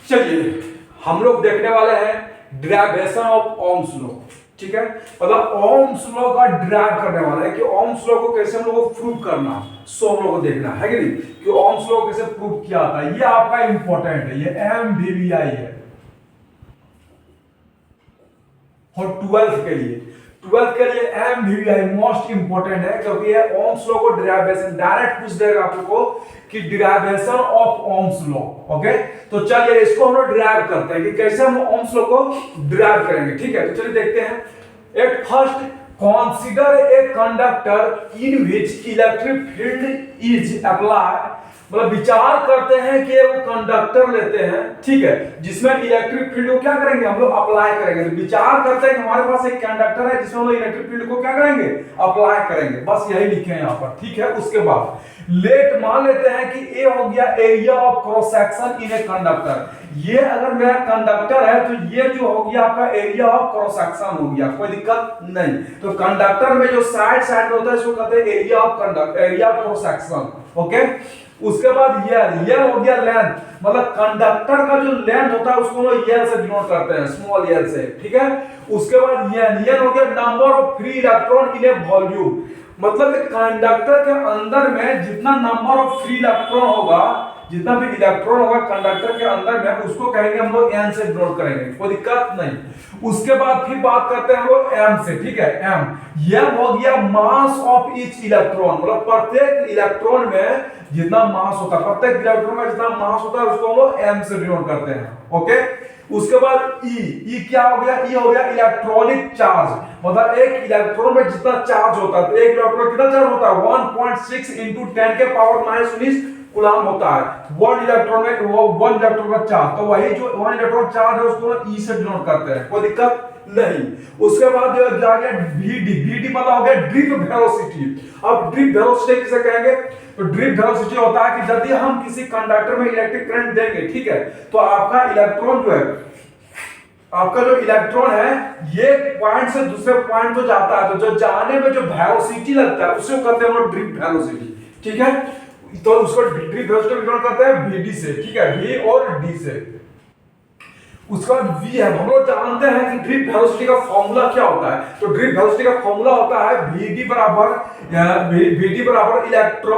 चलिए हम लोग देखने वाले हैं डिराइवेशन ऑफ ओम्स लॉ। ठीक है, मतलब ओम्स लॉ का डिराइव करने वाला है कि ओम्स लॉ को कैसे हम लोग को प्रूव करना, सो हम लोग को देखना है कि नहीं कि ओम्स लॉ कैसे प्रूव किया जाता है। ये आपका इंपॉर्टेंट है, ये MVVI है और 12th के लिए MVVI मोस्ट इंपॉर्टेंट है, क्योंकि ये ओम्स लॉ को डिराइवेशन डायरेक्ट पूछ देगा आपको कि derivation of Ohm's law. Okay, तो चलिए इसको हम लोग डिराइव करते हैं कि कैसे हम ओम्स लॉ को डिराइव करेंगे। ठीक है, तो चलिए देखते हैं। At first consider a conductor in which electric field is applied, मतलब विचार करते हैं कि वो कंडक्टर लेते हैं, ठीक है, जिसमें इलेक्ट्रिक फील्ड को क्या करेंगे हम लोग अप्लाई करेंगे। तो विचार करते हैं कि हमारे पास एक कंडक्टर है जिसमें हम लोग इलेक्ट्रिक फील्ड को क्या करेंगे अप्लाई करेंगे, बस यही लिखे हैं यहाँ पर। ठीक है, उसके बाद लेट मान लेते हैं कि ए हो गया area of cross section in a conductor. ये अगर मेरा कंडक्टर है तो ये जो हो गया आपका एरिया ऑफ क्रॉस सेक्शन हो गया, कोई दिक्कत नहीं। तो कंडक्टर में जो साइड साइड होता है इसको कहते हैं area of conductor, area of cross section. Okay, उसके बाद ये हो गया लेंथ, मतलब कंडक्टर का जो लेंथ होता है उसको लोग एल से डिनोट करते हैं, स्मॉल एल से। ठीक है, उसके बाद ये हो गया number of free electron in A volume, मतलब कंडक्टर के अंदर में जितना नंबर ऑफ फ्री इलेक्ट्रॉन होगा, जितना भी इलेक्ट्रॉन होगा कंडक्टर के अंदर में, उसको कहेंगे हम लोग एन से डिनोट करेंगे, कोई दिक्कत नहीं। उसके बाद फिर बात करते हैं हम लोग एम से। ठीक है, एम ये हो गया मास ऑफ ईच इलेक्ट्रॉन, मतलब प्रत्येक इलेक्ट्रॉन में जितना मास होता है, प्रत्येक इलेक्ट्रॉन का जितना मास होता है उसको हम लोग एम से डिनोट करते हैं। ओके, उसके बाद ई क्या हो गया, ई हो गया इलेक्ट्रॉनिक चार्ज, मतलब एक इलेक्ट्रॉन में जितना चार्ज होता है, तो एक इलेक्ट्रॉन कितना चार्ज होता है 1.6 × 10 के पावर -19 कूलम होता है। वन इलेक्ट्रॉन में वो 1 इलेक्ट्रॉन का चार्ज, तो वही जो 1 इलेक्ट्रॉन चार्ज है उसको ई से डिनोट करते हैं, कोई दिक्कत नहीं। उसके बाद जो आ गया VD मतलब हो गया ड्रिप वेलोसिटी। अब ड्रिप वेलोसिटी किसे कहेंगे, तो ड्रिप वेलोसिटी होता है कि यदि हम किसी कंडक्टर में इलेक्ट्रिक करंट देंगे, ठीक है, तो आपका इलेक्ट्रॉन जो है, आपका जो इलेक्ट्रॉन है ये पॉइंट से दूसरे पॉइंट को जाता है, तो जो जाने में जो वेलोसिटी लगता है उसको कहते हैं हम लोग ड्रिप वेलोसिटी। ठीक है, तो उसको ड्रिप वेलोसिटी डिनोट करते हैं VD से। ठीक है, V और D से। उसका V है, हम लोग जानते हैं कि ड्रिप वेलोसिटी का फॉर्मूला क्या होता है, तो ड्रिप वेलोसिटी का फॉर्मूला होता है VD बराबर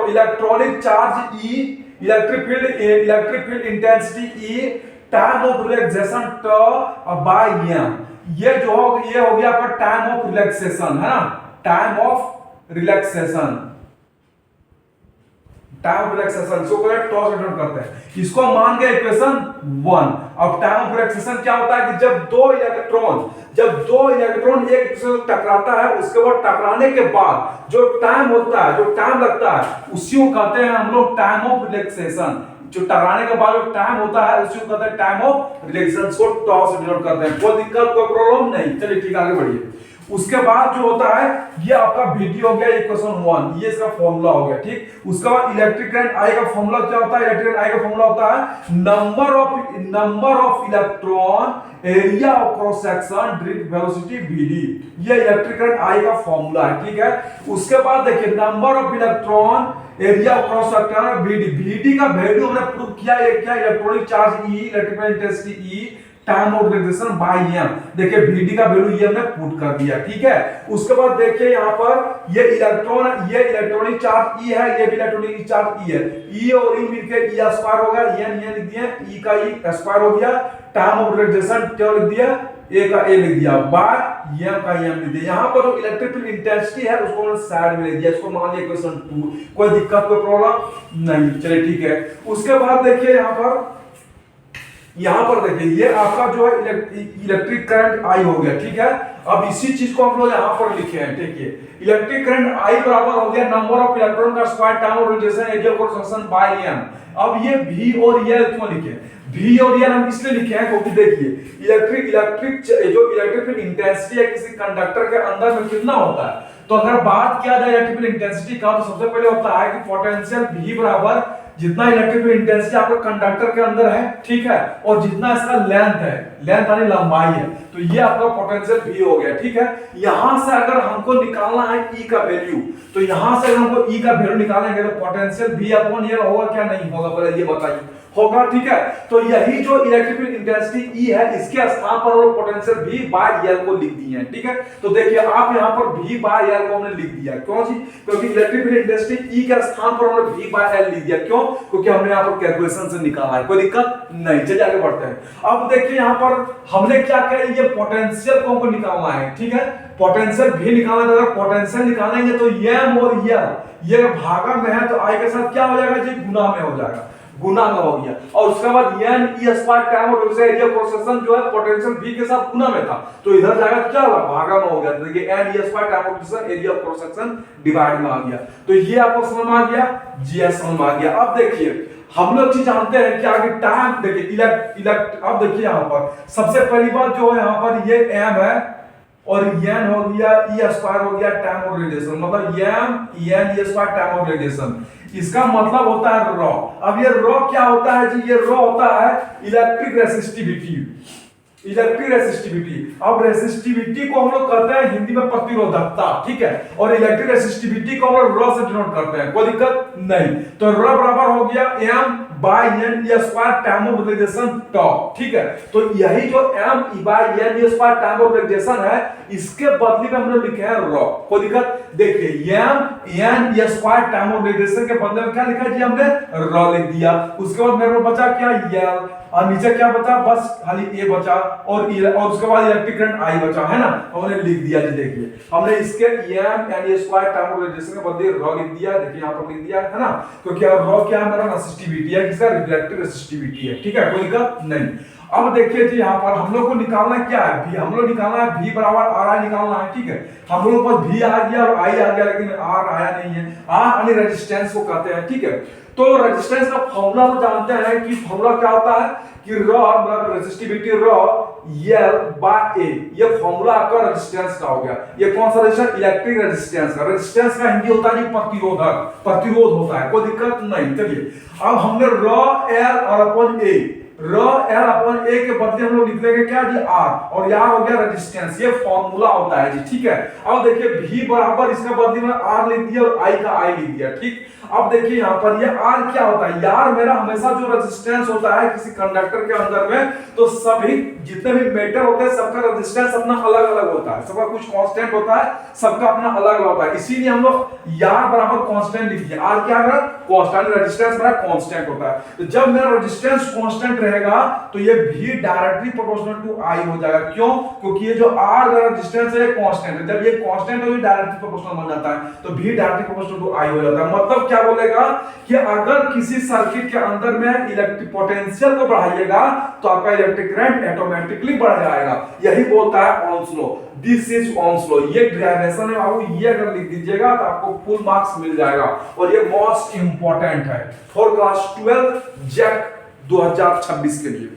electronic charge E, electric field intensity E, time of relaxation T by M। ये हो गया आपका टाइम ऑफ रिलैक्सेशन, है ना, टाइम ऑफ रिलैक्सेशन इसको टॉस रिटर्न करते हैं, इसको मान गए इक्वेशन 1। अब टाइम ऑफ रिलैक्सेशन क्या होता है कि जब दो इलेक्ट्रॉन एक दूसरे से टकराता है, उसके बाद टकराने के बाद जो टाइम होता है, जो टाइम लगता है, उसी को कहते हैं हम लोग टाइम ऑफ रिलैक्सेशन। जो टकराने के बाद जो टाइम होता है उसी को कहते हैं टाइम ऑफ रिलैक्सेशन, को टॉस डिनोट करते हैं, कोई दिक्कत कोई प्रॉब्लम नहीं। चलिए ठीक, आगे बढ़िए। उसके बाद जो होता है ये आपका VD हो गया इक्वेशन 1, ये इसका फॉर्मूला हो गया। ठीक, उसके बाद इलेक्ट्रिक करंट I का फॉर्मूला क्या होता है, इलेक्ट्रिक करंट I का फॉर्मूला होता है number of electron area of cross section drift velocity VD, ये इलेक्ट्रिक करंट I का फॉर्मूला है। ठीक है, उसके बाद देखिए number of electron area of cross section VD का वैल्यू हमने प्रूव किया है, क्या electronic charge E, electrical intensity E, time of relaxation by M। देखिए VD का वैल्यू ये हमने पुट कर दिया। ठीक है, उसके बाद देखिए यहाँ पर ये इलेक्ट्रॉनिक चार्ज E है, ये भी इलेक्ट्रॉनिक चार्ज E है, E और E मिलकर E स्क्वायर हो गया, ये लिख दिया, E का E स्क्वायर हो गया, टाइम ऑफ रिलैक्सेशन क्या लिख दिया, A का A लिख दिया, बाय M का M लिख दिया। यहाँ पर जो इलेक्ट्रिक फील्ड इंटेंसिटी है उसको हमने साइड में लिख दिया, इसको मान लिया इक्वेशन 2, कोई दिक्कत कोई प्रॉब्लम नहीं। चलिए ठीक है, उसके बाद देखिए यहाँ पर देखिए ये आपका जो है इलेक्ट्रिक करंट I हो गया। ठीक है, अब इसी चीज को हम लोग यहाँ पर लिखे हैं। ठीक है, इलेक्ट्रिक करंट I बराबर हो गया नंबर ऑफ इलेक्ट्रॉन का square time of relation area cross section by M। अब ये V और L क्यों लिखे, V और L हम इसलिए लिखे हैं क्योंकि देखिए इलेक्ट्रिक फील्ड इंटेंसिटी है किसी कंडक्टर के अंदर में कितना होता है, तो अगर बात किया जाए इलेक्ट्रिक फील्ड इंटेंसिटी का, तो सबसे पहले होता है कि पोटेंशियल V बराबर जितना इलेक्ट्रिक फील्ड इंटेंसिटी आपका कंडक्टर के अंदर है, ठीक है, और जितना इसका लेंथ यानी लंबाई है, तो ये आपका पोटेंशियल V हो गया। ठीक है, यहां से अगर हमको निकालना है E का वैल्यू, तो यहां से अगर हमको E का वैल्यू निकालेंगे तो पोटेंशियल V अपॉन ये होगा क्या नहीं होगा, पहले ये बताइए, होगा, ठीक है। तो यही जो इलेक्ट्रिक फील्ड इंटेंसिटी E है, इसके स्थान पर वो पोटेंशियल V बाय L को लिख दिए हैं, ठीक है। तो देखिए आप यहाँ पर V बाय L को हमने लिख दिया, क्यों जी? क्योंकि इलेक्ट्रिक फील्ड इंटेंसिटी E के स्थान पर हमने V बाय L लिख दिया, क्यों? क्योंकि हमने यहाँ पर कैलकुलेशन से निकाला है, कोई दिक्कत नहीं। चलिए आगे बढ़ते हैं। अब देखिए यहाँ पर हमने क्या किया, ये पोटेंशियल को हमको निकालना है, ठीक है। पोटेंशियल भी निकालना है, अगर पोटेंशियल निकालेंगे तो M और ये भागा में है तो I के साथ क्या हो जाएगा जी, गुना में हो जाएगा, गुना में हो गया। और उसके बाद एन ई स्क्वायर टाइम और एरिया क्रॉस सेक्शन जो है पोटेंशियल V के साथ गुना में था, तो इधर जाएगा तो क्या होगा, भागा में हो गया। तो देखिए एन ई स्क्वायर टाइम और एरिया क्रॉस सेक्शन डिवाइड में आ गया। तो ये आपको समझ में आ गया, जीएस समझ में आ गया। अब देखिए हम लोग चीज जानते हैं कि आगे टाइम देखिए इलेक्ट अब देखिए यहाँ पर सबसे पहली बात जो है यहाँ पर ये एम है और एन हो गया, ई स्क्वायर हो गया टाइम ऑफ रेडिएशन, मतलब M N E square time of radiation, इसका मतलब होता है रॉ। अब ये रॉ क्या होता है जी, ये रॉ होता है इलेक्ट्रिक रेसिस्टिविटी, इलेक्ट्रिक रेसिस्टिविटी। अब रेसिस्टिविटी को हम लोग कहते हैं हिंदी में प्रतिरोधकता, ठीक है, और इलेक्ट्रिक रेसिस्टिविटी को हम लोग रॉ से डिनोट करते हैं, कोई दिक्कत नहीं। तो रॉ बराबर हो गया M by N E square time of radiation tau, ठीक है। तो यही जो M by N E square time of radiation है, इसके बदले में हम लोग लिखे हैं रॉ, कोई दिक्कत। देखिए M N E square time of radiation के बदले में क्या लिखा जी, हमने रॉ लिख दिया। उसके बाद मेरे को बचा क्या, एल, और नीचे क्या बचा, बस खाली ए बचा और उसके बाद इलेक्ट्रिक करंट आई बचा, है ना, हमने लिख दिया जी। देखिए हमने इसके M N E square time of radiation के बदले रॉ लिख दिया, देखिए यहां पर लिख दिया, है ना। क्योंकि रॉ क्या है, मेरा रेसिस्टिविटी है, किसका, रिफ्लेक्टिव रेसिस्टिविटी है, ठीक है, कोई दिक्कत नहीं। अब देखिए जी यहाँ पर हम लोग को निकालना क्या है, भी हम लोग निकालना है V बराबर आर आई निकालना है, ठीक है। हम लोग के पास V आ गया और I आ गया, लेकिन R आया नहीं है। R यानी रेजिस्टेंस को कहते हैं, ठीक है। तो रेजिस्टेंस का फॉर्मूला तो जानते हैं कि फॉर्मूला क्या होता है कि रॉ मतलब resistivity rho L by A, ये फॉर्मूला आपका रेजिस्टेंस का हो गया। ये कौन सा रेजिस्टेंस, इलेक्ट्रिक रेजिस्टेंस का। रेजिस्टेंस का हिंदी होता है प्रतिरोधक, प्रतिरोध होता है, कोई दिक्कत नहीं। चलिए अब हमने रॉ L और upon A, raw L upon A के बदले हम लोग लिख लेंगे क्या जी, R, और यहाँ हो गया रेजिस्टेंस, ये फॉर्मूला होता है जी, ठीक है। अब देखिए V बराबर इसका बदले में R लिख दिया और I का I लिख दिया, ठीक। अब देखिए यहाँ पर ये R क्या होता है, यार मेरा हमेशा जो रेजिस्टेंस होता है किसी कंडक्टर के अंदर में, तो सभी जितने भी मेटल होते हैं सबका रेजिस्टेंस अपना अलग अलग होता है, सबका कुछ कांस्टेंट होता है, सबका अपना अलग अलग होता है। इसीलिए हम लोग यार बराबर कांस्टेंट लिख दिया। R क्या है, कांस्टेंट, रेजिस्टेंस मेरा कांस्टेंट होता है। तो जब मेरा रेजिस्टेंस कांस्टेंट रहेगा तो ये V directly proportional to I हो जाएगा, क्यों? क्योंकि ये जो R मेरा रेजिस्टेंस है कांस्टेंट है, जब ये कांस्टेंट हो ये डायरेक्टली प्रोपोर्शनल बन जाता है, तो V directly proportional to I हो जाता है। मतलब क्या बोलेगा कि अगर किसी सर्किट के अंदर में इलेक्ट्रिक पोटेंशियल को बढ़ाइएगा तो आपका इलेक्ट्रिक करंट ऑटोमेटिकली बढ़ जाएगा। यही बोलता है Ohm's law, this is Ohm's law. ये डेरिवेशन है बाबू, ये अगर लिख दीजिएगा तो आपको फुल मार्क्स मिल जाएगा, और ये मोस्ट इंपॉर्टेंट है फॉर क्लास 12 जैक 2026 के लिए।